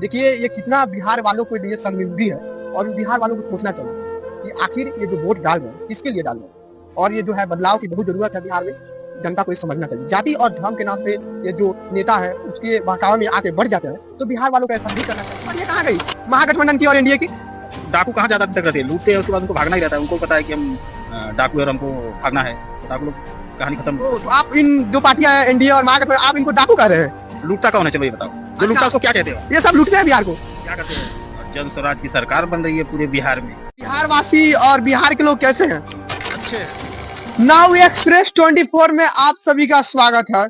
देखिए ये कितना बिहार वालों के लिए शर्मिंदगी है और बिहार वालों को सोचना चाहिए कि आखिर ये जो वोट डाल रहे हैं किसके लिए डाल रहे हैं और ये जो है बदलाव की बहुत जरूरत है बिहार में। जनता को ये समझना चाहिए। जाति और धर्म के नाम पे ये जो नेता है उसके बहकावे में आके बढ़ जाते हैं, तो बिहार वालों को ऐसा नहीं करना चाहिए। और ये कहाँ गई महागठबंधन की और एनडीए की? डाकू कहाँ ज्यादा तक रहते हैं, लूटते हैं उसके बाद उनको भागना ही रहता है। उनको पता है कि हम डाकू है और हमको भागना है, तो डाकू लोग कहानी खत्म। तो आप इन जो पार्टियां हैं एनडीए और महागठबंधन, आप इनको डाकू कह रहे हैं? लूटता कौन है, चलो ये बताओ। जो लूटता उसको क्या कहते हो? ये सब लूटते हैं बिहार को। क्या करते हैं? और जन स्वराज की सरकार बन रही है पूरे बिहार में। बिहार वासी और बिहार के लोग कैसे हैं? अच्छे। नाउ एक्सप्रेस 24 में आप सभी का स्वागत है।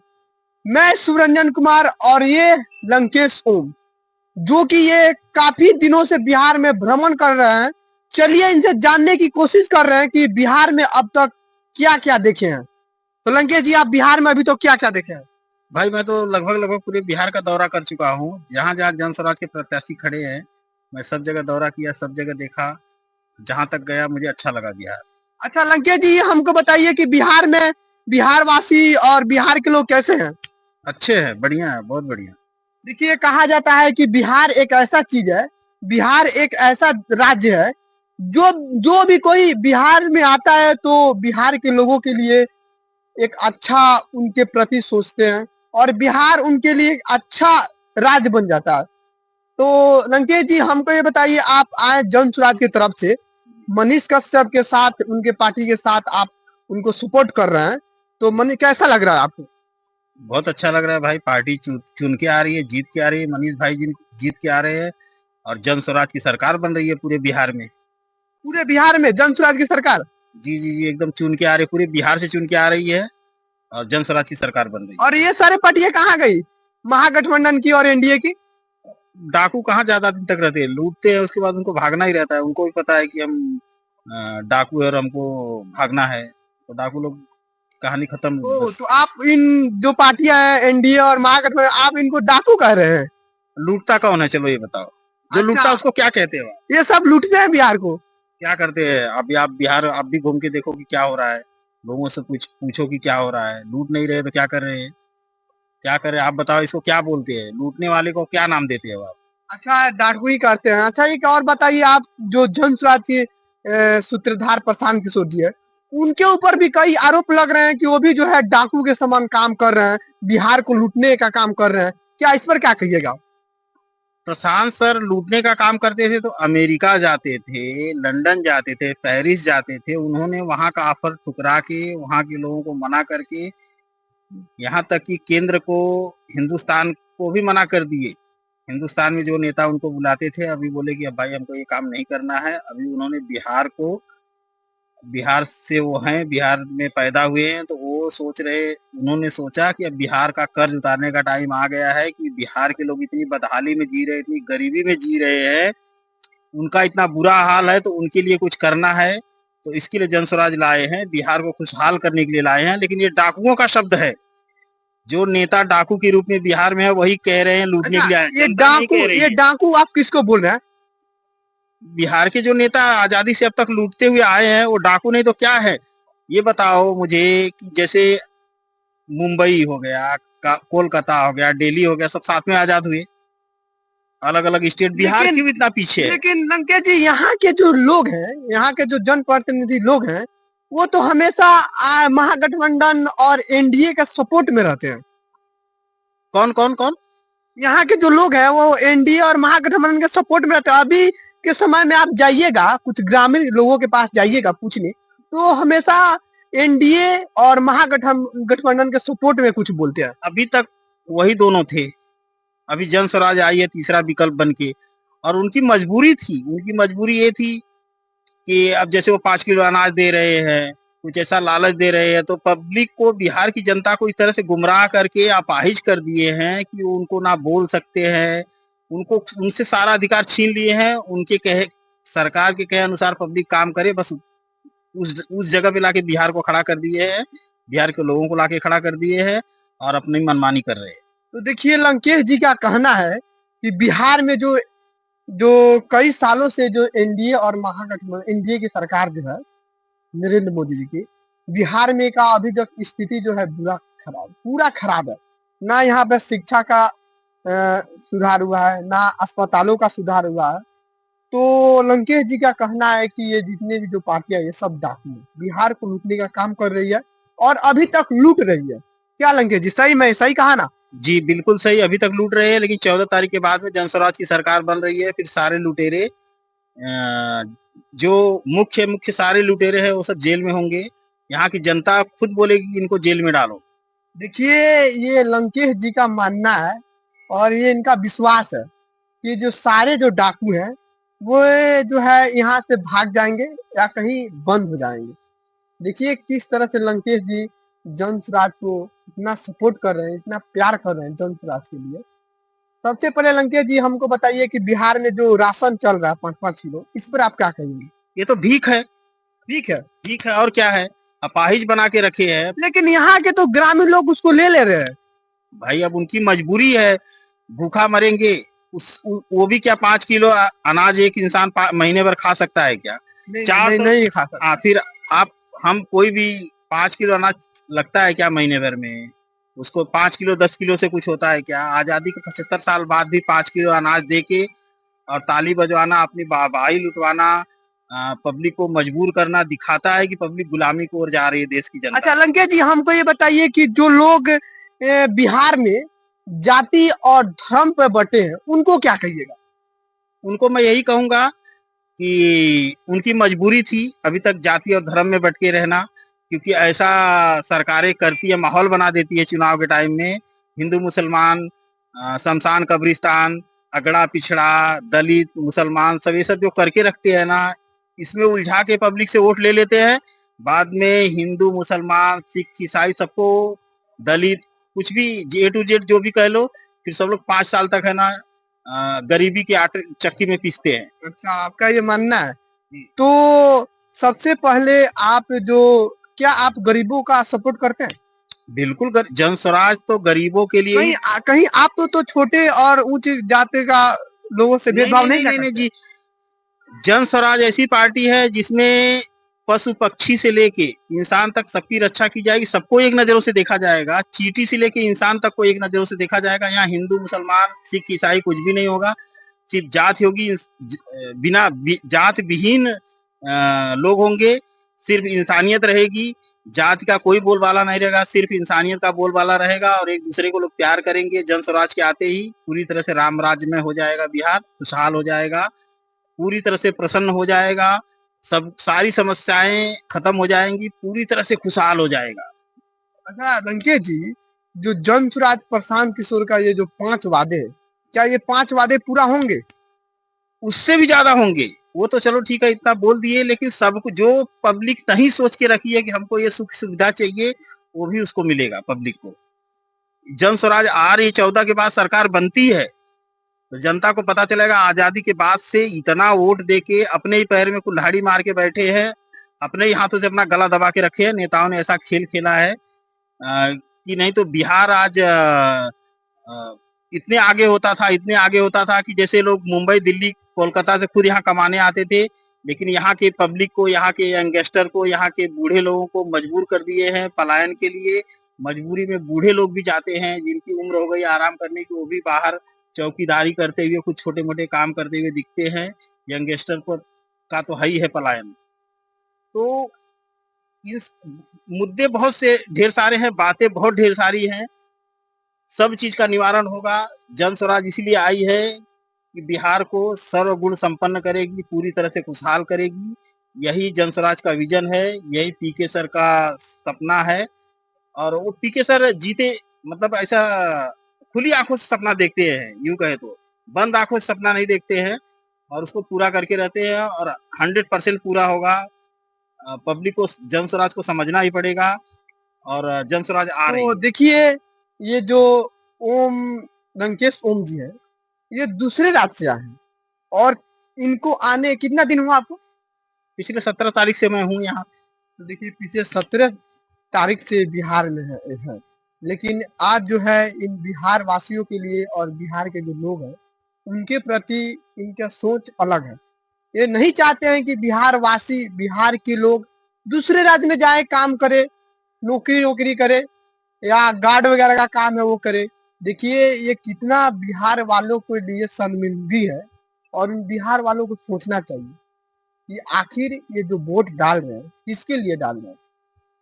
मैं सुरंजन कुमार और ये लंकेश ओम, जो कि ये काफी दिनों से बिहार में भ्रमण कर रहे हैं। चलिए इनसे जानने की कोशिश कर रहे हैं कि बिहार में अब तक क्या क्या देखे हैं। तो लंकेश जी, आप बिहार में अभी तो क्या क्या देखे हैं? भाई मैं तो लगभग पूरे बिहार का दौरा कर चुका हूँ। जहाँ जहाँ जन स्वराज के प्रत्याशी खड़े हैं मैं सब जगह दौरा किया, सब जगह देखा। जहाँ तक गया मुझे अच्छा लगा बिहार। अच्छा लंकेश जी, हमको बताइए कि बिहार में बिहार वासी और बिहार के लोग कैसे हैं? अच्छे हैं, बढ़िया है, बहुत बढ़िया। देखिए कहा जाता है कि बिहार एक ऐसा चीज है, बिहार एक ऐसा राज्य है जो जो भी कोई बिहार में आता है तो बिहार के लोगों के लिए एक अच्छा उनके प्रति सोचते हैं और बिहार उनके लिए एक अच्छा राज्य बन जाता है। तो लंकेश जी हमको ये बताइए, आप आए जन स्वराज की तरफ से, मनीष कश्यप के साथ उनके पार्टी के साथ आप उनको सपोर्ट कर रहे हैं, तो मन कैसा लग रहा है आपको? बहुत अच्छा लग रहा है भाई। पार्टी चुन के आ रही है, जीत के आ रही है। मनीष भाई जी जीत के आ रहे हैं और जन स्वराज की सरकार बन रही है पूरे बिहार में। पूरे बिहार में जन स्वराज की सरकार? जी जी जी, एकदम चुन के आ रही है, पूरे बिहार से चुन के आ रही है और जन स्वराज की सरकार बन रही है। और ये सारे पार्टियां कहाँ गई, महागठबंधन की और एनडीए की? डाकू कहाँ ज्यादा दिन तक रहते हैं, लूटते हैं उसके बाद उनको भागना ही रहता है। उनको भी पता है कि हम डाकू है और हमको भागना है, तो डाकू लोग कहानी खत्म बस। तो आप इन जो पार्टियां हैं एनडीए और महागठबंधन, आप इनको डाकू कह रहे हैं? लूटता कौन है, चलो ये बताओ। जो लूटता उसको क्या कहते हो? ये सब लूटते हैं बिहार को। क्या करते हैं? अभी आप बिहार आप भी घूम के देखो कि क्या हो रहा है। लोगों से पूछो कि क्या हो रहा है। लूट नहीं रहे तो क्या कर रहे हैं? क्या कर रहे हैं आप बताओ, इसको क्या बोलते हैं? लूटने वाले को क्या नाम देते हो आप? अच्छा डाकू ही करते हैं। अच्छा एक और बताइए, आप जो जन स्वराज के सूत्रधार प्रशांत किशोर जी है, उनके ऊपर भी कई आरोप लग रहे हैं कि वो भी जो है डाकू के समान काम कर रहे हैं, बिहार को लूटने का काम कर रहे हैं। क्या इस पर क्या कहिएगा? प्रशांत सर लूटने का काम करते थे तो अमेरिका जाते थे, लंदन जाते थे, पेरिस जाते थे। उन्होंने वहां का ऑफर ठुकरा के वहां के लोगों को मना करके, यहाँ तक कि केंद्र को, हिंदुस्तान को भी मना कर दिए। हिंदुस्तान में जो नेता उनको बुलाते थे अभी बोले कि अब भाई हमको ये काम नहीं करना है। अभी उन्होंने बिहार से वो हैं, बिहार में पैदा हुए हैं, तो वो उन्होंने सोचा कि अब बिहार का कर्ज उतारने का टाइम आ गया है कि बिहार के लोग इतनी बदहाली में जी रहे हैं, इतनी गरीबी में जी रहे हैं, उनका इतना बुरा हाल है, तो उनके लिए कुछ करना है। तो इसके लिए जन स्वराज लाए हैं, बिहार को खुशहाल करने के लिए लाए हैं। लेकिन ये डाकुओं का शब्द है। जो नेता डाकू के रूप में बिहार में है वही कह रहे हैं लूटने के लिए आए, जनता नहीं कह रही ये है। डाकू आप किसको बोल रहे हैं? बिहार के जो नेता आजादी से अब तक लूटते हुए आए हैं वो डाकू नहीं तो क्या है? ये बताओ मुझे कि जैसे मुंबई हो गया, कोलकाता हो गया, दिल्ली हो गया, सब साथ में आजाद हुए। अलग अलग स्टेट, बिहार क्यों इतना पीछे है? लेकिन लंकेश जी, यहाँ के जो लोग हैं, यहाँ के जो जनप्रतिनिधि लोग हैं, वो तो हमेशा महागठबंधन और एनडीए के सपोर्ट में रहते हैं। कौन कौन कौन? यहाँ के जो लोग हैं वो एनडीए और महागठबंधन के सपोर्ट में रहते हैं। अभी के समय में आप जाइएगा, कुछ ग्रामीण लोगों के पास जाइएगा पूछने, तो हमेशा एनडीए और महागठबंधन के सपोर्ट में कुछ बोलते हैं। अभी तक वही दोनों थे। अभी जन स्वराज आई है तीसरा विकल्प बन के, और उनकी मजबूरी थी। उनकी मजबूरी ये थी कि अब जैसे वो 5 किलो अनाज दे रहे हैं, कुछ ऐसा लालच दे रहे हैं, तो पब्लिक को, बिहार की जनता को इस तरह से गुमराह करके अपाहिज कर दिए हैं कि उनको ना बोल सकते हैं। उनको, उनसे सारा अधिकार छीन लिए हैं। उनके कहे, सरकार के कहे अनुसार पब्लिक काम करे, बस उस जगह पे लाके बिहार को खड़ा कर दिए हैं। बिहार के लोगों को लाके खड़ा कर दिए हैं और अपनी मनमानी कर रहे हैं। तो देखिए लंकेश जी का कहना है कि बिहार में जो जो कई सालों से जो एनडीए और महागठबंधन, एनडीए की सरकार जो है नरेंद्र मोदी जी की, बिहार में का अभी तक स्थिति जो है पूरा खराब है। ना यहाँ पे शिक्षा का सुधार हुआ है, ना अस्पतालों का सुधार हुआ है। तो लंकेश जी का कहना है कि ये जितने भी जो पार्टियां ये सब डाकू हैं, बिहार को लूटने का काम कर रही है और अभी तक लूट रही है। क्या लंकेश जी, सही कहा ना? जी बिल्कुल सही, अभी तक लूट रहे हैं, लेकिन 14 तारीख के बाद में जन स्वराज की सरकार बन रही है, फिर सारे लुटेरे जो मुख्य सारे लुटेरे हैं वो सब जेल में होंगे। यहाँ की जनता खुद बोलेगी कि इनको जेल में डालो। देखिए, ये लंकेश जी का मानना है और ये इनका विश्वास है कि जो सारे जो डाकू हैं वो जो है यहाँ से भाग जाएंगे या कहीं बंद हो जाएंगे। देखिए किस तरह से लंकेश जी जन स्वराज को इतना सपोर्ट कर रहे हैं, इतना प्यार कर रहे हैं जन स्वराज के लिए। सबसे पहले लंकेश जी हमको बताइए कि बिहार में जो राशन चल रहा है 5-5 किलो, इस पर आप क्या कहेंगे? ये तो भीख है, ठीक है, और क्या है, अपाहिज बना के रखे हैं। लेकिन यहाँ के तो ग्रामीण लोग उसको ले रहे हैं। भाई अब उनकी मजबूरी है, भूखा मरेंगे। वो भी क्या 5 किलो अनाज एक इंसान महीने भर खा सकता है क्या? नहीं चार नहीं, सौ नहीं खा सकते। फिर आप हम कोई भी 5 किलो अनाज लगता है क्या महीने भर में? उसको 5 किलो 10 किलो से कुछ होता है क्या? आजादी के 75 साल बाद भी 5 किलो अनाज दे के और ताली बजवाना, अपनी वाहवाही लुटवाना, पब्लिक को मजबूर करना दिखाता है कि पब्लिक गुलामी की ओर जा रही है देश की जनता। अच्छा लंकेश जी हमको ये बताइए कि जो लोग बिहार में जाति और धर्म पे बटे हैं उनको क्या कहिएगा? उनको मैं यही कहूंगा कि उनकी मजबूरी थी अभी तक जाति और धर्म में बट के रहना, क्योंकि ऐसा सरकारें करती है, माहौल बना देती है चुनाव के टाइम में। हिंदू मुसलमान, शमशान कब्रिस्तान, अगड़ा पिछड़ा, दलित मुसलमान सब ये सब जो करके रखते हैं ना, इसमें उलझा के पब्लिक से वोट ले लेते हैं। बाद में हिंदू मुसलमान सिख ईसाई सबको, दलित कुछ भी ए टू जेड जो भी कह लो, फिर सब लोग 5 साल तक है ना गरीबी के आटे चक्की में पीसते हैं। अच्छा आपका ये मानना है। तो सबसे पहले क्या आप गरीबों का सपोर्ट करते हैं? बिल्कुल जन स्वराज तो गरीबों के लिए ही। कहीं आप तो छोटे और उच्च जाति का लोगों से नहीं भेदभाव नहीं नहीं नहीं नहीं करते? जी, जन स्वराज ऐसी पार्टी है जिसमें पशु पक्षी से लेके इंसान तक सबकी रक्षा की जाएगी, सबको एक नजरों से देखा जाएगा, चींटी से लेके इंसान तक को एक नजरों से देखा जाएगा। यहाँ हिंदू मुसलमान सिख ईसाई कुछ भी नहीं होगा, सिर्फ जात होगी, बिना जात विहीन लोग होंगे, सिर्फ इंसानियत रहेगी। जात का कोई बोलबाला नहीं रहेगा, सिर्फ इंसानियत का बोलबाला रहेगा और एक दूसरे को लोग प्यार करेंगे। जन स्वराज के आते ही पूरी तरह से राम राज्य में हो जाएगा, बिहार खुशहाल हो जाएगा, पूरी तरह से प्रसन्न हो जाएगा, सब सारी समस्याएं खत्म हो जाएंगी, पूरी तरह से खुशहाल हो जाएगा। अच्छा लंकेश जी, जो जन स्वराज प्रशांत किशोर का ये जो 5 वादे हैं, क्या ये 5 वादे पूरा होंगे? उससे भी ज्यादा होंगे। वो तो चलो ठीक है इतना बोल दिए, लेकिन सबको जो पब्लिक नहीं सोच के रखी है कि हमको ये सुख सुविधा चाहिए, वो भी उसको मिलेगा पब्लिक को। जन स्वराज आ रही 14 के बाद सरकार बनती है तो जनता को पता चलेगा आजादी के बाद से इतना वोट देके अपने ही पैर में कुल्हाड़ी मार के बैठे हैं, अपने ही हाथों से अपना गला दबा के रखे हैं। नेताओं ने ऐसा खेल खेला है कि नहीं तो बिहार आज इतने आगे होता था कि जैसे लोग मुंबई दिल्ली कोलकाता से खुद यहाँ कमाने आते थे, लेकिन यहाँ के पब्लिक को, यहाँ के यंगस्टर को, यहाँ के बूढ़े लोगों को मजबूर कर दिए हैं पलायन के लिए। मजबूरी में बूढ़े लोग भी जाते हैं जिनकी उम्र हो गई आराम करने की, वो भी बाहर चौकीदारी करते हुए कुछ छोटे मोटे काम करते हुए दिखते हैं। यंगस्टर को का तो है ही है पलायन। तो इस मुद्दे बहुत से ढेर सारे हैं, बातें बहुत ढेर सारी हैं, सब चीज का निवारण होगा। जन स्वराज इसलिए आई है कि बिहार को सर्वगुण संपन्न करेगी, पूरी तरह से खुशहाल करेगी। यही जन स्वराज का विजन है, यही पीके सर का सपना है। और वो पीके सर जीते मतलब ऐसा खुली आंखों से सपना देखते हैं, यूं कहे तो बंद आंखों से सपना नहीं देखते हैं और उसको पूरा करके रहते हैं और 100% पूरा होगा। पब्लिक को जन स्वराज को समझना ही पड़ेगा और जन स्वराज आ रही तो है। देखिए ये जो ओम लंकेश ओम जी है, ये दूसरे राज्य से आए हैं और इनको आने कितना दिन हुआ आपको? पिछले 17 तारीख से मैं हूँ यहाँ। तो देखिए पिछले 17 तारीख से बिहार में है। लेकिन आज जो है इन बिहार वासियों के लिए और बिहार के जो लोग हैं उनके प्रति इनका सोच अलग है। ये नहीं चाहते हैं कि बिहार वासी, बिहार के लोग दूसरे राज्य में जाए काम करे, नौकरी करे या गार्ड वगैरह का काम है वो करे। देखिए ये कितना बिहार वालों के लिए शर्मिंदगी है और उन बिहार वालों को सोचना चाहिए कि आखिर ये जो वोट डाल रहे हैं किसके लिए डाल रहे हैं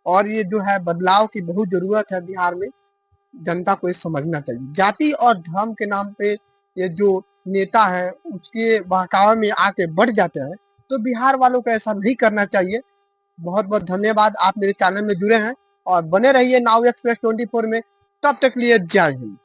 और ये जो है बदलाव की बहुत जरूरत है बिहार में। जनता को ये समझना चाहिए। जाति और धर्म के नाम पे ये जो नेता है उसके बहकावे में आके बढ़ जाते हैं, तो बिहार वालों को ऐसा नहीं करना चाहिए। बहुत बहुत धन्यवाद, आप मेरे चैनल में जुड़े हैं और बने रहिए नाउ एक्सप्रेस 24 में। तब तक लिए जय हिंद।